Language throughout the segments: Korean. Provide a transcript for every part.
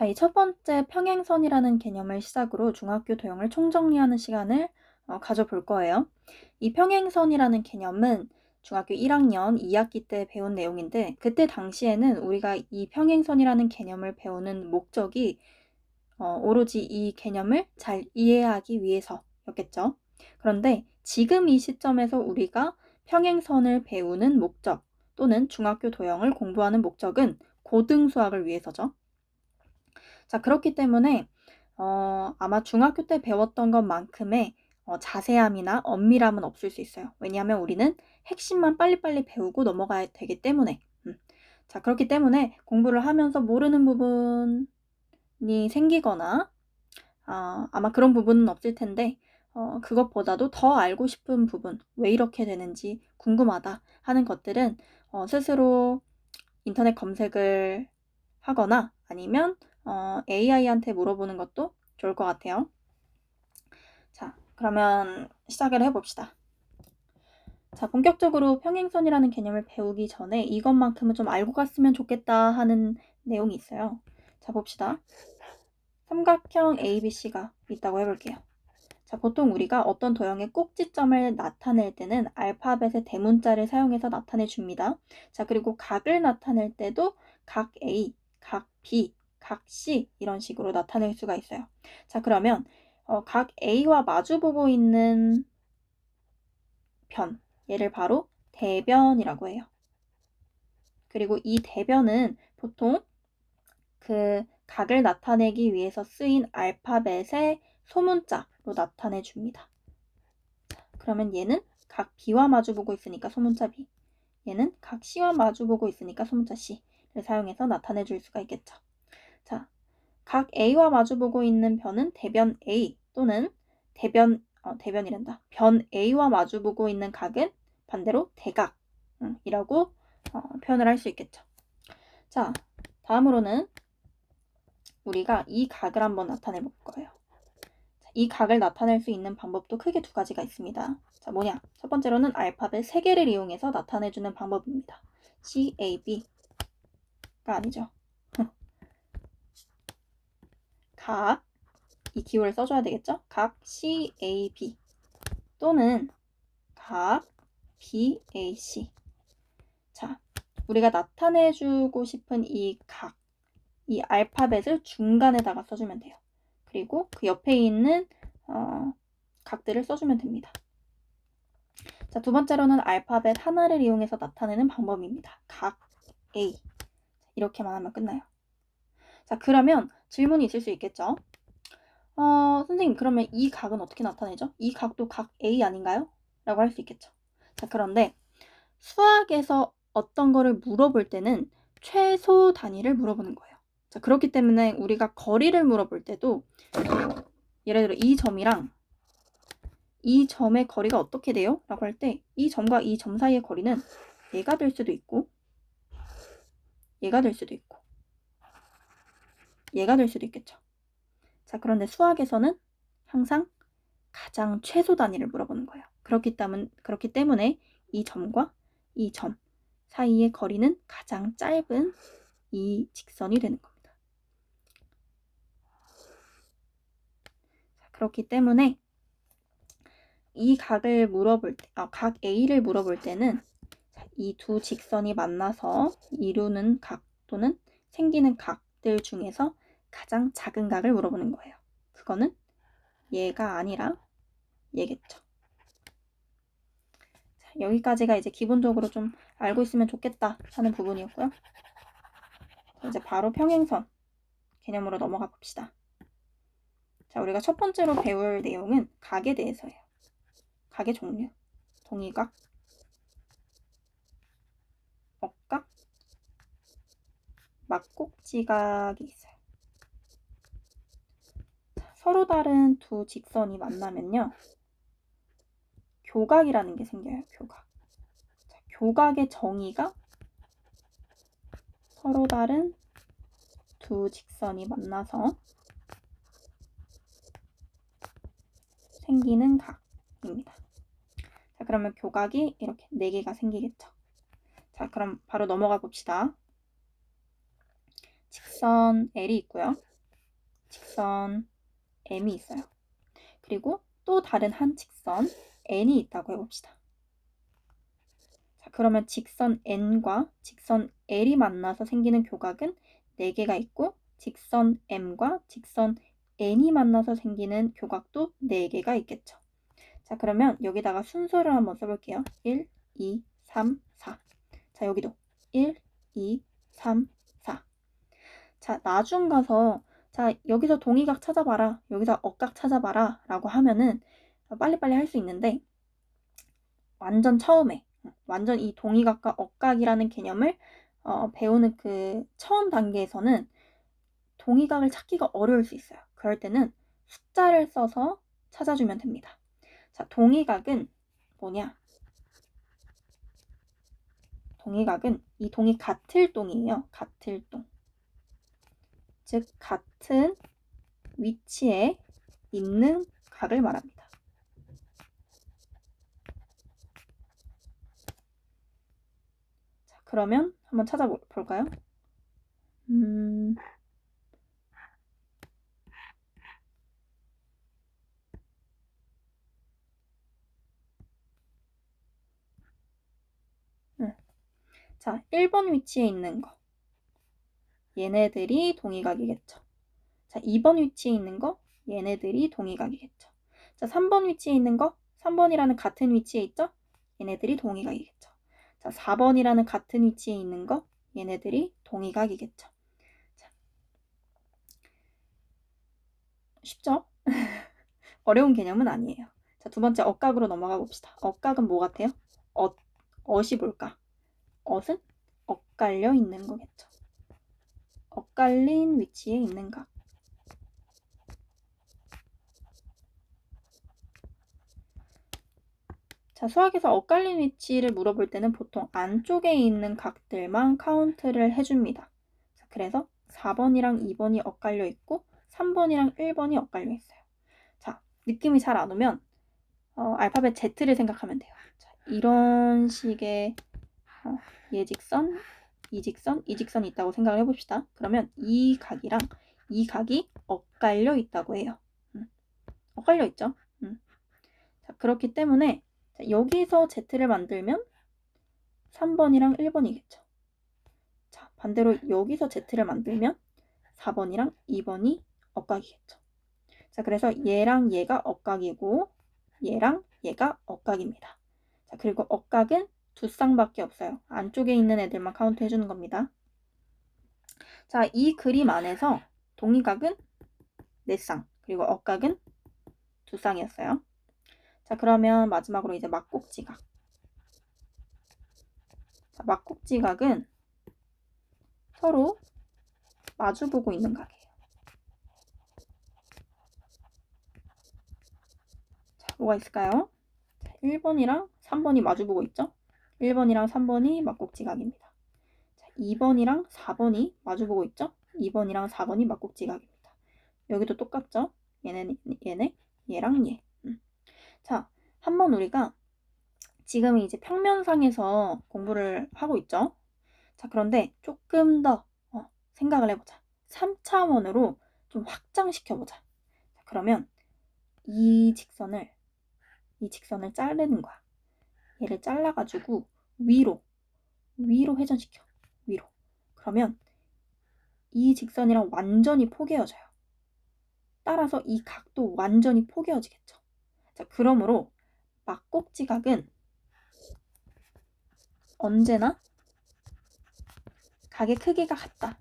자, 이 첫 번째 평행선이라는 개념을 시작으로 중학교 도형을 총정리하는 시간을 가져볼 거예요. 이 평행선이라는 개념은 중학교 1학년 2학기 때 배운 내용인데, 그때 당시에는 우리가 이 평행선이라는 개념을 배우는 목적이 오로지 이 개념을 잘 이해하기 위해서였겠죠. 그런데 지금 이 시점에서 우리가 평행선을 배우는 목적 또는 중학교 도형을 공부하는 목적은 고등수학을 위해서죠. 자, 그렇기 때문에 아마 중학교 때 배웠던 것만큼의 자세함이나 엄밀함은 없을 수 있어요. 왜냐하면 우리는 핵심만 빨리빨리 배우고 넘어가야 되기 때문에. 자, 그렇기 때문에 공부를 하면서 모르는 부분이 생기거나 아마 그런 부분은 없을 텐데 그것보다도 더 알고 싶은 부분, 왜 이렇게 되는지 궁금하다 하는 것들은 스스로 인터넷 검색을 하거나 아니면 AI한테 물어보는 것도 좋을 것 같아요. 자, 그러면 시작을 해봅시다. 자, 본격적으로 평행선이라는 개념을 배우기 전에 이것만큼은 좀 알고 갔으면 좋겠다 하는 내용이 있어요. 자, 봅시다. 삼각형 ABC가 있다고 해볼게요. 자, 보통 우리가 어떤 도형의 꼭지점을 나타낼 때는 알파벳의 대문자를 사용해서 나타내 줍니다. 자, 그리고 각을 나타낼 때도 각 A, 각 B, 각 C 이런 식으로 나타낼 수가 있어요. 자, 그러면 각 A와 마주보고 있는 변, 얘를 바로 대변이라고 해요. 그리고 이 대변은 보통 그 각을 나타내기 위해서 쓰인 알파벳의 소문자로 나타내 줍니다. 그러면 얘는 각 B와 마주보고 있으니까 소문자 B, 얘는 각 C와 마주보고 있으니까 소문자 C를 사용해서 나타내 줄 수가 있겠죠. 자, 각 A와 마주보고 있는 변은 대변 A 또는 변 A와 마주보고 있는 각은 반대로 대각이라고 표현을 할 수 있겠죠. 자, 다음으로는 우리가 이 각을 한번 나타내 볼 거예요. 이 각을 나타낼 수 있는 방법도 크게 두 가지가 있습니다. 자, 뭐냐? 첫 번째로는 알파벳 3개를 이용해서 나타내주는 방법입니다. CAB가 아니죠. 각, 이 기호를 써줘야 되겠죠? 각 CAB 또는 각 BAC. 자, 우리가 나타내주고 싶은 이 각, 이 알파벳을 중간에다가 써주면 돼요. 그리고 그 옆에 있는 각들을 써주면 됩니다. 자, 두 번째로는 알파벳 하나를 이용해서 나타내는 방법입니다. 각 A. 이렇게만 하면 끝나요. 자, 그러면 질문이 있을 수 있겠죠? 선생님, 그러면 이 각은 어떻게 나타내죠? 이 각도 각 A 아닌가요? 라고 할 수 있겠죠. 자, 그런데 수학에서 어떤 거를 물어볼 때는 최소 단위를 물어보는 거예요. 자, 그렇기 때문에 우리가 거리를 물어볼 때도 예를 들어 이 점이랑 이 점의 거리가 어떻게 돼요? 라고 할 때 이 점과 이 점 사이의 거리는 얘가 될 수도 있고 얘가 될 수도 있고 얘가 될 수도 있겠죠. 자, 그런데 수학에서는 항상 가장 최소 단위를 물어보는 거예요. 그렇기 때문에 이 점과 이 점 사이의 거리는 가장 짧은 이 직선이 되는 겁니다. 자, 그렇기 때문에 이 각을 물어볼 때, 각 A를 물어볼 때는 이 두 직선이 만나서 이루는 각 또는 생기는 각들 중에서 가장 작은 각을 물어보는 거예요. 그거는 얘가 아니라 얘겠죠. 자, 여기까지가 이제 기본적으로 좀 알고 있으면 좋겠다 하는 부분이었고요. 이제 바로 평행선 개념으로 넘어가 봅시다. 자, 우리가 첫 번째로 배울 내용은 각에 대해서예요. 각의 종류, 동의각, 억각, 막꼭지각이 있어요. 자, 서로 다른 두 직선이 만나면요. 교각이라는 게 생겨요. 교각. 자, 교각의 정의가 서로 다른 두 직선이 만나서 생기는 각입니다. 자, 그러면 교각이 이렇게 4개가 생기겠죠. 자, 그럼 바로 넘어가 봅시다. 직선 L이 있고요. 직선 m이 있어요. 그리고 또 다른 한 직선 n이 있다고 해봅시다. 자, 그러면 직선 n과 직선 l이 만나서 생기는 교각은 4개가 있고 직선 m과 직선 n이 만나서 생기는 교각도 4개가 있겠죠. 자, 그러면 여기다가 순서를 한번 써볼게요. 1, 2, 3, 4. 자, 여기도 1, 2, 3, 4. 자, 나중 가서 자, 여기서 동의각 찾아봐라. 여기서 억각 찾아봐라. 라고 하면은 빨리빨리 할 수 있는데 완전 처음에 완전 이 동의각과 억각이라는 개념을 배우는 그 처음 단계에서는 동의각을 찾기가 어려울 수 있어요. 그럴 때는 숫자를 써서 찾아주면 됩니다. 자, 동의각은 뭐냐? 동의각은 이 동이 같을 동이에요. 같을 동. 즉 같은 위치에 있는 각을 말합니다. 자, 그러면 한번 찾아볼까요? 자, 1번 위치에 있는 거. 얘네들이 동의각이겠죠. 자, 2번 위치에 있는 거. 얘네들이 동의각이겠죠. 자, 3번 위치에 있는 거. 3번이라는 같은 위치에 있죠? 얘네들이 동의각이겠죠. 자, 4번이라는 같은 위치에 있는 거. 얘네들이 동의각이겠죠. 자, 쉽죠? 어려운 개념은 아니에요. 자, 두 번째 억각으로 넘어가 봅시다. 억각은 뭐 같아요? 엇이 뭘까? 엇은 엇갈려 있는 거겠죠. 엇갈린 위치에 있는 각. 자, 수학에서 엇갈린 위치를 물어볼 때는 보통 안쪽에 있는 각들만 카운트를 해줍니다. 자, 그래서 4번이랑 2번이 엇갈려 있고 3번이랑 1번이 엇갈려 있어요. 자, 느낌이 잘 안 오면 알파벳 Z를 생각하면 돼요. 자, 이런 식의 예직선, 이직선, 이직선이 있다고 생각을 해봅시다. 그러면 이 각이랑 이 각이 엇갈려 있다고 해요. 엇갈려 있죠. 자, 그렇기 때문에 자, 여기서 Z를 만들면 3번이랑 1번이겠죠. 자, 반대로 여기서 Z를 만들면 4번이랑 2번이 엇각이겠죠. 자, 그래서 얘랑 얘가 엇각이고 얘랑 얘가 엇각입니다. 자, 그리고 엇각은 두 쌍밖에 없어요. 안쪽에 있는 애들만 카운트 해주는 겁니다. 자, 이 그림 안에서 동의각은 4쌍, 그리고 엇각은 2쌍이었어요. 자, 그러면 마지막으로 이제 막꼭지각. 자, 막꼭지각은 서로 마주보고 있는 각이에요. 자, 뭐가 있을까요? 1번이랑 3번이 마주보고 있죠? 1번이랑 3번이 막꼭지각입니다. 자, 2번이랑 4번이 마주보고 있죠? 2번이랑 4번이 막꼭지각입니다. 여기도 똑같죠? 얘네, 얘랑 얘. 자, 한번 우리가 지금 이제 평면상에서 공부를 하고 있죠? 자, 그런데 조금 더 생각을 해보자. 3차원으로 좀 확장시켜보자. 자, 그러면 이 직선을 자르는 거야. 얘를 잘라가지고 위로 회전시켜. 위로. 그러면 이 직선이랑 완전히 포개어져요. 따라서 이 각도 완전히 포개어지겠죠. 자, 그러므로 막꼭지각은 언제나 각의 크기가 같다.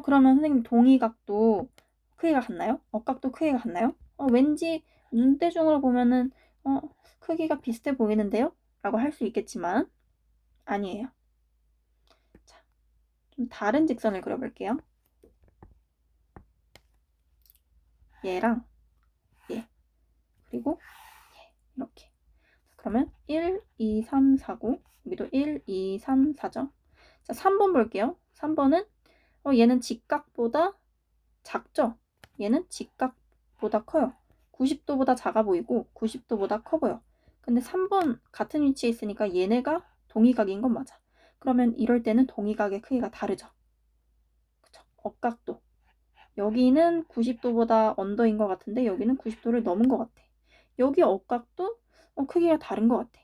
그러면 선생님 동의각도 크기가 같나요? 억각도 크기가 같나요? 왠지 눈대중으로 보면은 크기가 비슷해 보이는데요? 라고 할 수 있겠지만 아니에요. 자, 좀 다른 직선을 그려볼게요. 얘랑 얘 그리고 얘 이렇게. 그러면 1, 2, 3, 4고 여기도 1, 2, 3, 4죠. 자, 3번 볼게요. 3번은 얘는 직각보다 작죠? 얘는 직각보다 커요. 90도보다 작아 보이고 90도보다 커 보여. 근데 3번 같은 위치에 있으니까 얘네가 동의각인 건 맞아. 그러면 이럴 때는 동의각의 크기가 다르죠. 억각도. 여기는 90도보다 언더인 것 같은데 여기는 90도를 넘은 것 같아. 여기 억각도 크기가 다른 것 같아.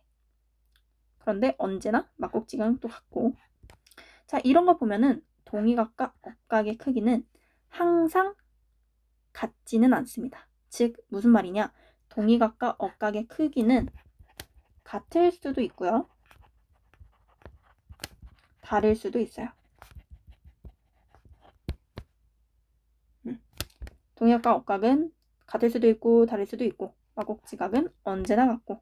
그런데 언제나 막곡지각은 또 같고. 자, 이런 거 보면은 동의각과 억각의 크기는 항상 같지는 않습니다. 즉 무슨 말이냐? 동의각과 억각의 크기는 같을 수도 있고요. 다를 수도 있어요. 동의각과 억각은 같을 수도 있고 다를 수도 있고 막곡지각은 언제나 같고.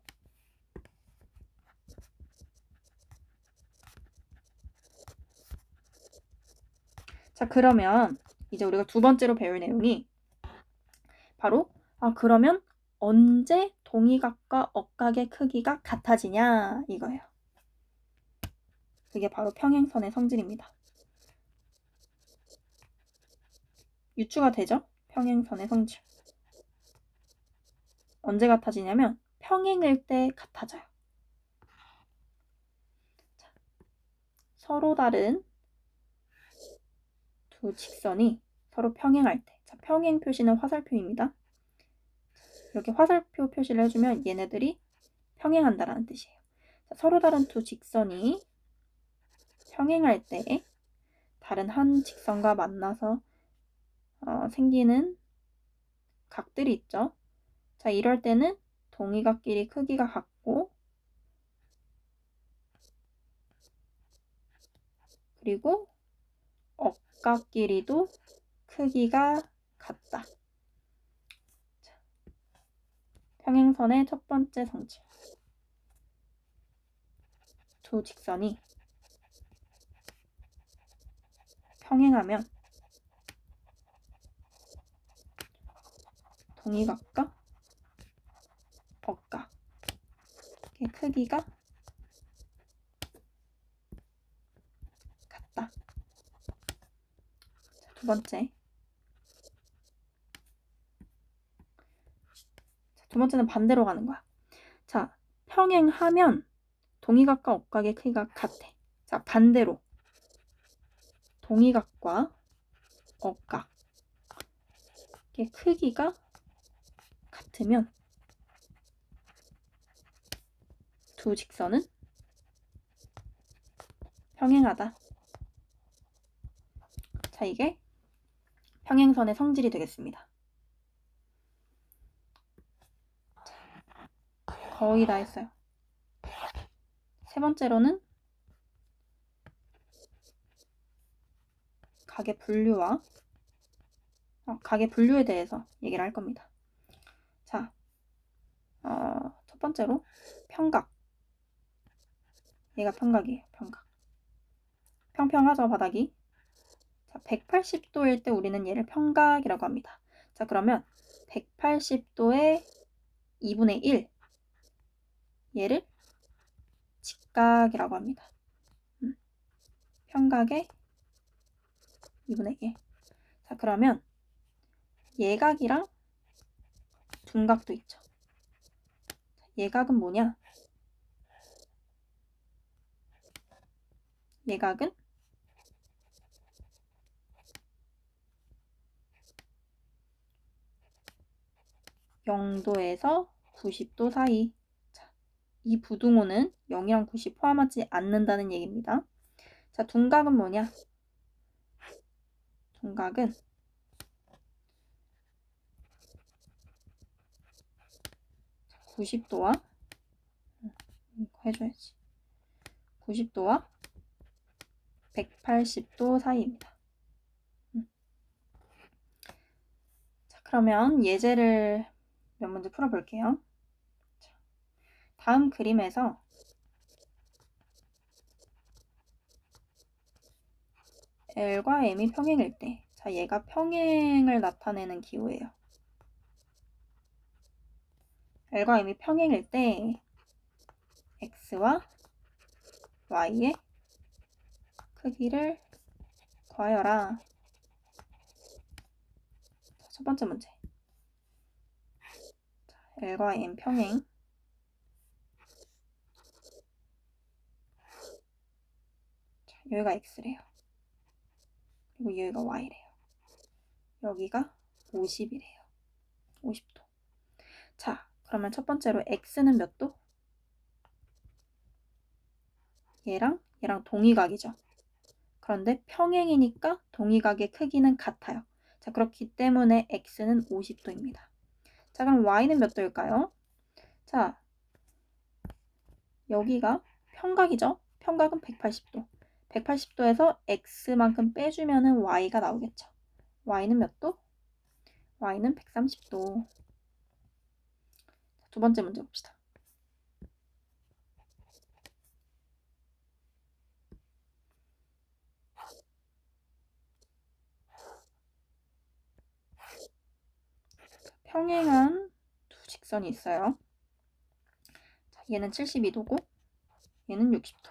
자, 그러면 이제 우리가 두 번째로 배울 내용이 바로 그러면 언제 동의각과 억각의 크기가 같아지냐 이거예요. 그게 바로 평행선의 성질입니다. 유추가 되죠? 평행선의 성질. 언제 같아지냐면 평행일 때 같아져요. 자, 서로 다른 두 직선이 서로 평행할 때. 자, 평행 표시는 화살표입니다. 이렇게 화살표 표시를 해주면 얘네들이 평행한다라는 뜻이에요. 자, 서로 다른 두 직선이 평행할 때 다른 한 직선과 만나서 생기는 각들이 있죠. 자, 이럴 때는 동의각끼리 크기가 같고 그리고 억각끼리도 크기가 같다. 자, 평행선의 첫 번째 성질. 두 직선이 평행하면 동의각과 억각의 크기가 같다. 자, 두 번째. 두 번째는 반대로 가는 거야. 자, 평행하면 동의각과 억각의 크기가 같아. 자, 반대로 동의각과 억각의 크기가 같으면 두 직선은 평행하다. 자, 이게 평행선의 성질이 되겠습니다. 거의 다 했어요. 세 번째로는 각의 분류와 각의 분류에 대해서 얘기를 할 겁니다. 자, 첫 번째로 평각. 얘가 평각이에요. 평각. 평평하죠, 바닥이. 자, 180도일 때 우리는 얘를 평각이라고 합니다. 자, 그러면 180도의 2분의 1 얘를 직각이라고 합니다. 평각의 2분의 1. 자, 그러면 예각이랑 둔각도 있죠. 예각은 뭐냐? 예각은 0도에서 90도 사이. 자, 이 부등호는 0이랑 90 포함하지 않는다는 얘기입니다. 자, 둔각은 뭐냐? 둔각은 90도와 해줘야지. 90도와 180도 사이입니다. 자, 그러면 예제를 몇 문제 풀어볼게요. 자, 다음 그림에서 L과 M이 평행일 때, 자, 얘가 평행을 나타내는 기호예요. L과 M이 평행일 때 X와 Y의 크기를 구하여라. 자, 첫 번째 문제. 자, L과 M 평행. 자, 여기가 X래요. 그리고 여기가 Y래요. 여기가 50이래요. 50도. 자, 그러면 첫 번째로 x는 몇 도? 얘랑 동위각이죠. 그런데 평행이니까 동위각의 크기는 같아요. 자, 그렇기 때문에 x는 50도입니다. 자, 그럼 y는 몇 도일까요? 자, 여기가 평각이죠. 평각은 180도. 180도에서 x만큼 빼주면 y가 나오겠죠. y는 몇 도? y는 130도. 두 번째 문제 봅시다. 평행한 두 직선이 있어요. 자, 얘는 72도고 얘는 60도.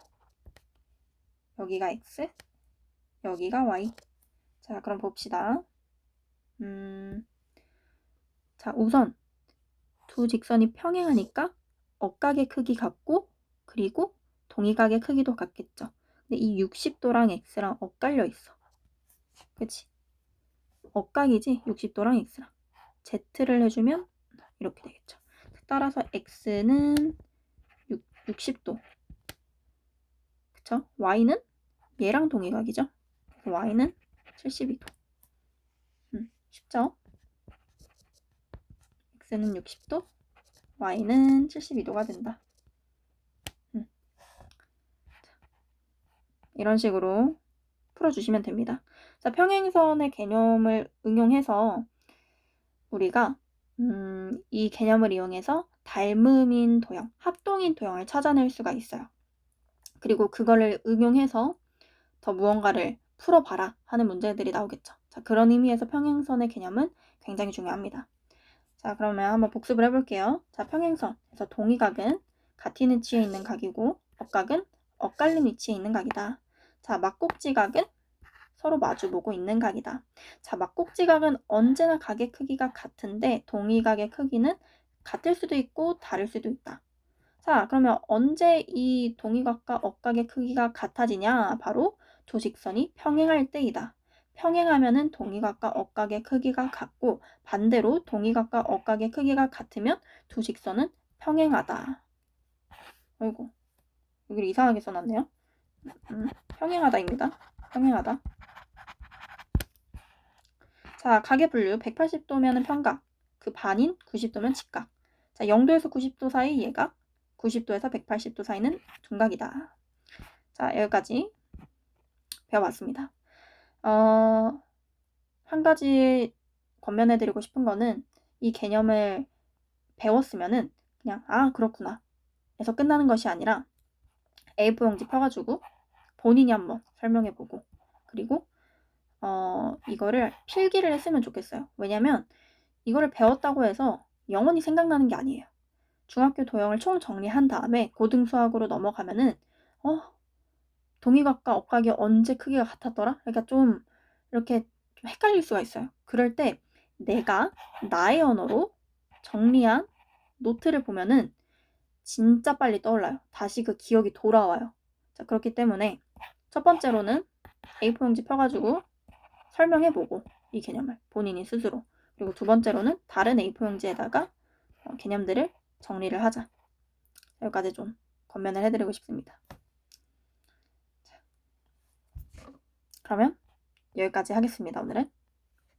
여기가 x, 여기가 y. 자, 그럼 봅시다. 자, 우선 두 직선이 평행하니까 억각의 크기 같고 그리고 동위각의 크기도 같겠죠. 근데 이 60도랑 x랑 엇갈려 있어. 그치? 억각이지 60도랑 x랑. z를 해주면 이렇게 되겠죠. 따라서 x는 60도. 그쵸? y는 얘랑 동위각이죠. 그래서 y는 72도. 쉽죠? x는 60도, y는 72도가 된다. 이런 식으로 풀어주시면 됩니다. 자, 평행선의 개념을 응용해서 우리가 이 개념을 이용해서 닮음인 도형, 합동인 도형을 찾아낼 수가 있어요. 그리고 그거를 응용해서 더 무언가를 풀어봐라 하는 문제들이 나오겠죠. 자, 그런 의미에서 평행선의 개념은 굉장히 중요합니다. 자, 그러면 한번 복습을 해볼게요. 자, 평행선에서 동위각은 같은 위치에 있는 각이고 억각은 엇갈린 위치에 있는 각이다. 자, 막꼭지각은 서로 마주보고 있는 각이다. 자, 막꼭지각은 언제나 각의 크기가 같은데 동위각의 크기는 같을 수도 있고 다를 수도 있다. 자, 그러면 언제 이 동위각과 억각의 크기가 같아지냐? 바로 두 직선이 평행할 때이다. 평행하면은 동위각과 억각의 크기가 같고 반대로 동위각과 억각의 크기가 같으면 두 직선은 평행하다. 아이고, 여기를 이상하게 써놨네요. 평행하다입니다. 평행하다. 자, 각의 분류 180도면 평각, 그 반인 90도면 직각. 자, 0도에서 90도 사이 예각, 90도에서 180도 사이는 둔각이다. 자, 여기까지 배워봤습니다. 한 가지 권면해드리고 싶은 거는 이 개념을 배웠으면은 그냥 그렇구나 해서 끝나는 것이 아니라 A4 용지 펴가지고 본인이 한번 설명해보고 그리고 이거를 필기를 했으면 좋겠어요. 왜냐면 이거를 배웠다고 해서 영원히 생각나는 게 아니에요. 중학교 도형을 총 정리한 다음에 고등수학으로 넘어가면은 동위각과 억각이 언제 크기가 같았더라? 그러니까 좀 이렇게 좀 헷갈릴 수가 있어요. 그럴 때 내가 나의 언어로 정리한 노트를 보면은 진짜 빨리 떠올라요. 다시 그 기억이 돌아와요. 자, 그렇기 때문에 첫 번째로는 A4 용지 펴가지고 설명해보고 이 개념을 본인이 스스로 그리고 두 번째로는 다른 A4 용지에다가 개념들을 정리를 하자. 여기까지 좀 권면을 해드리고 싶습니다. 자, 그러면 여기까지 하겠습니다. 오늘은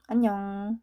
안녕.